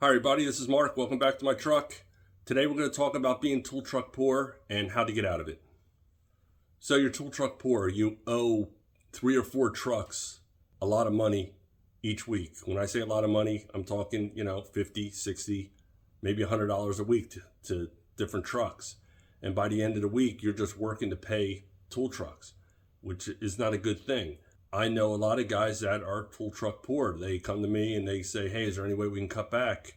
Hi everybody, this is Mark. Welcome back to my truck. Today we're going to talk about being tool truck poor and how to get out of it. So you're tool truck poor. You owe 3 or 4 trucks a lot of money each week. When I say a lot of money, I'm talking, $50, $60, maybe $100 a week to different trucks. And by the end of the week, you're just working to pay tool trucks, which is not a good thing. I know a lot of guys that are tool truck poor. They come to me and they say, hey, is there any way we can cut back?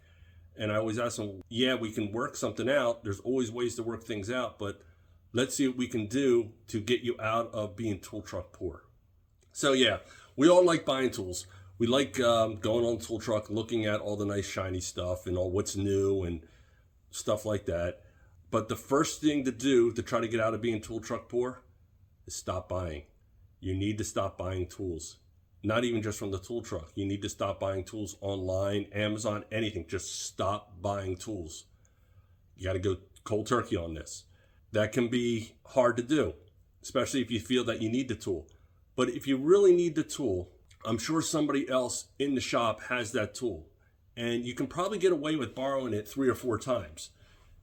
And I always ask them, yeah, we can work something out. There's always ways to work things out, but let's see what we can do to get you out of being tool truck poor. So yeah, we all like buying tools. We like going on tool truck, looking at all the nice shiny stuff and all what's new and stuff like that. But the first thing to do to try to get out of being tool truck poor is stop buying. You need to stop buying tools. Not even just from the tool truck. You need to stop buying tools online, Amazon, anything. Just stop buying tools. You got to go cold turkey on this. That can be hard to do, especially if you feel that you need the tool. But if you really need the tool, I'm sure somebody else in the shop has that tool. And you can probably get away with borrowing it 3 or 4 times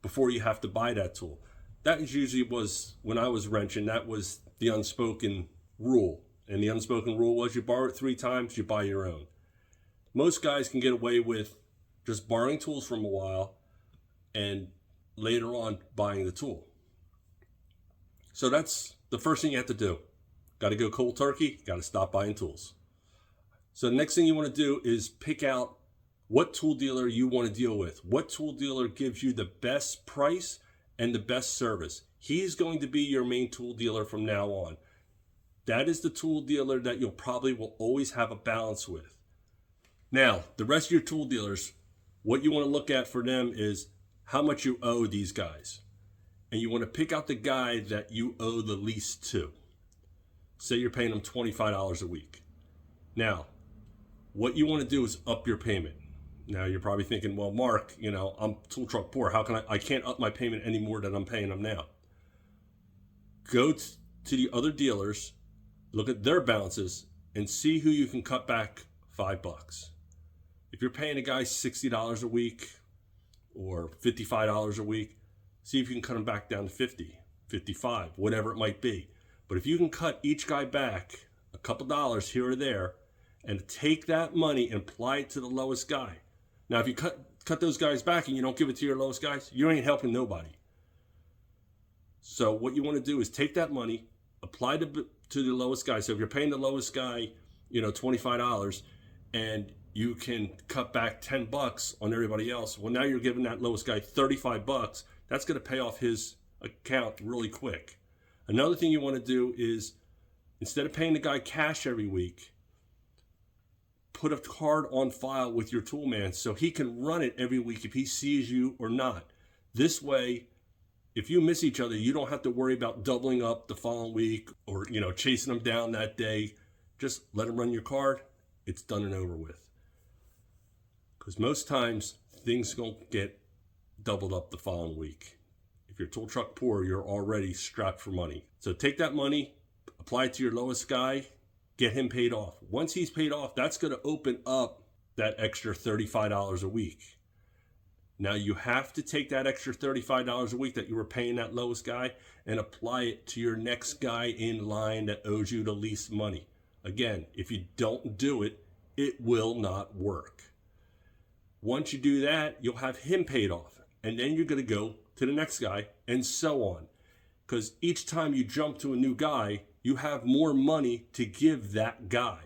before you have to buy that tool. That usually was, when I was wrenching, that was the unspoken rule. And the unspoken rule was you borrow it 3 times, you buy your own. Most guys can get away with just borrowing tools from a while and later on buying the tool. So that's the first thing you have to do. Got to go cold turkey, got to stop buying tools. So the next thing you want to do is pick out what tool dealer you want to deal with. What tool dealer gives you the best price and the best service. He's going to be your main tool dealer from now on. That is the tool dealer that you'll probably will always have a balance with. Now, the rest of your tool dealers, what you want to look at for them is how much you owe these guys. And you want to pick out the guy that you owe the least to. Say you're paying them $25 a week. Now, what you want to do is up your payment. Now, you're probably thinking, well, Mark, I'm tool truck poor. How can I can't up my payment any more than I'm paying them now. Go to the other dealers, look at their balances, and see who you can cut back $5. If you're paying a guy $60 a week or $55 a week, see if you can cut him back down to $50, $55, whatever it might be. But if you can cut each guy back a couple dollars here or there and take that money and apply it to the lowest guy. Now, if you cut those guys back and you don't give it to your lowest guys, you ain't helping nobody. So what you want to do is take that money, apply to the lowest guy. So if you're paying the lowest guy, $25, and you can cut back $10 on everybody else, well, now you're giving that lowest guy $35. That's going to pay off his account really quick. Another thing you want to do is, instead of paying the guy cash every week, put a card on file with your tool man so he can run it every week if he sees you or not. This way, if you miss each other, you don't have to worry about doubling up the following week or, chasing them down that day. Just let them run your card. It's done and over with. Because most times, things don't get doubled up the following week. If you're tool truck poor, you're already strapped for money. So take that money, apply it to your lowest guy, get him paid off. Once he's paid off, that's going to open up that extra $35 a week. Now you have to take that extra $35 a week that you were paying that lowest guy and apply it to your next guy in line that owes you the least money. Again, if you don't do it, it will not work. Once you do that, you'll have him paid off. And then you're going to go to the next guy and so on. Because each time you jump to a new guy, you have more money to give that guy.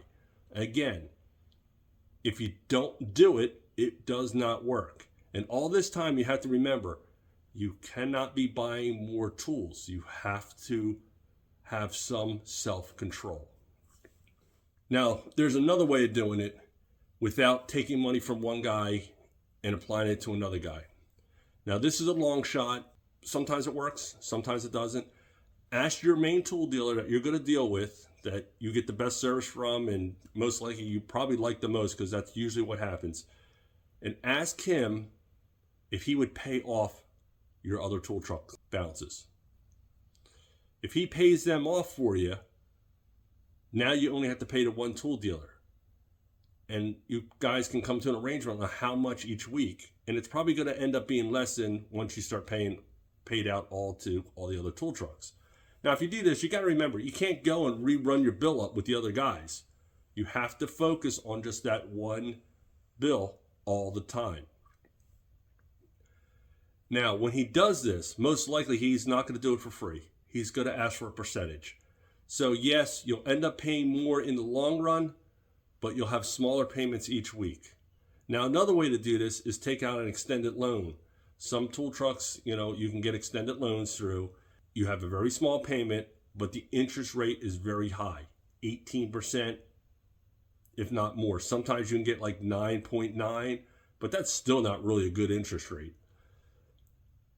Again, if you don't do it, it does not work. And all this time you have to remember, you cannot be buying more tools. You have to have some self-control. Now, there's another way of doing it without taking money from one guy and applying it to another guy. Now, this is a long shot. Sometimes it works, sometimes it doesn't. Ask your main tool dealer that you're going to deal with, that you get the best service from, and most likely you probably like the most because that's usually what happens. And ask him if he would pay off your other tool truck balances. If he pays them off for you, now you only have to pay to one tool dealer. and you guys can come to an arrangement on how much each week. And it's probably going to end up being less than once you start paid out all to all the other tool trucks. Now, if you do this, you got to remember, you can't go and rerun your bill up with the other guys. You have to focus on just that one bill all the time. Now, when he does this, most likely he's not going to do it for free. He's going to ask for a percentage. So yes, you'll end up paying more in the long run, but you'll have smaller payments each week. Now, another way to do this is take out an extended loan. Some tool trucks, you can get extended loans through. You have a very small payment, but the interest rate is very high, 18%, if not more. Sometimes you can get like 9.9, but that's still not really a good interest rate.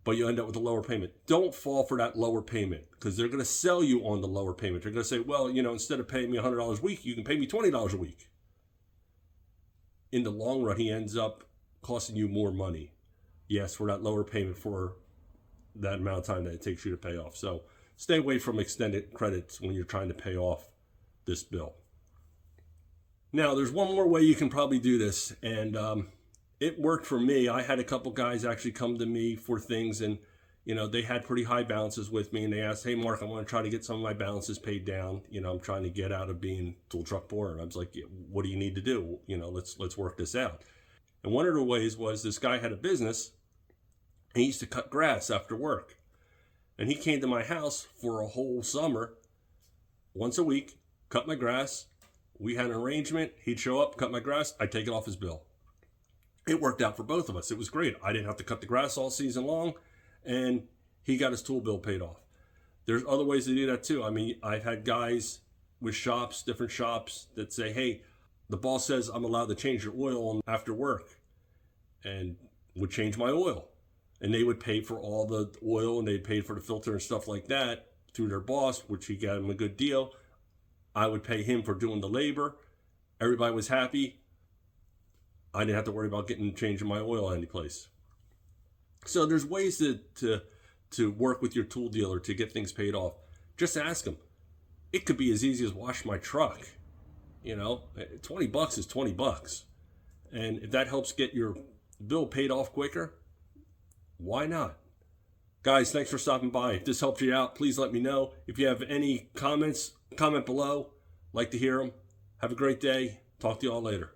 But you end up with a lower payment. Don't fall for that lower payment, because they're going to sell you on the lower payment. They're going to say, well, instead of paying me $100 a week, you can pay me $20 a week. In the long run, he ends up costing you more money. Yes, for that lower payment for that amount of time that it takes you to pay off. So stay away from extended credits when you're trying to pay off this bill. Now, there's one more way you can probably do this, and it worked for me. I had a couple guys actually come to me for things, and they had pretty high balances with me, and they asked, hey Mark, I want to try to get some of my balances paid down. I'm trying to get out of being tool truck poor. And I was like, what do you need to do? Let's work this out. And one of the ways was, this guy had a business, and he used to cut grass after work. And he came to my house for a whole summer, once a week, cut my grass. We had an arrangement. He'd show up, cut my grass. I'd take it off his bill. It worked out for both of us. It was great. I didn't have to cut the grass all season long, and he got his tool bill paid off. There's other ways to do that too. I mean, I've had guys with shops, different shops, that say, hey, the boss says I'm allowed to change your oil after work, and would change my oil. And they would pay for all the oil, and they'd pay for the filter and stuff like that through their boss, which he got him a good deal. I would pay him for doing the labor. Everybody was happy. I didn't have to worry about changing my oil any place. So there's ways to work with your tool dealer to get things paid off. Just ask them. It could be as easy as wash my truck. $20 is $20. And if that helps get your bill paid off quicker, why not? Guys, thanks for stopping by. If this helped you out, please let me know. If you have any comments, comment below. Like to hear them. Have a great day. Talk to you all later.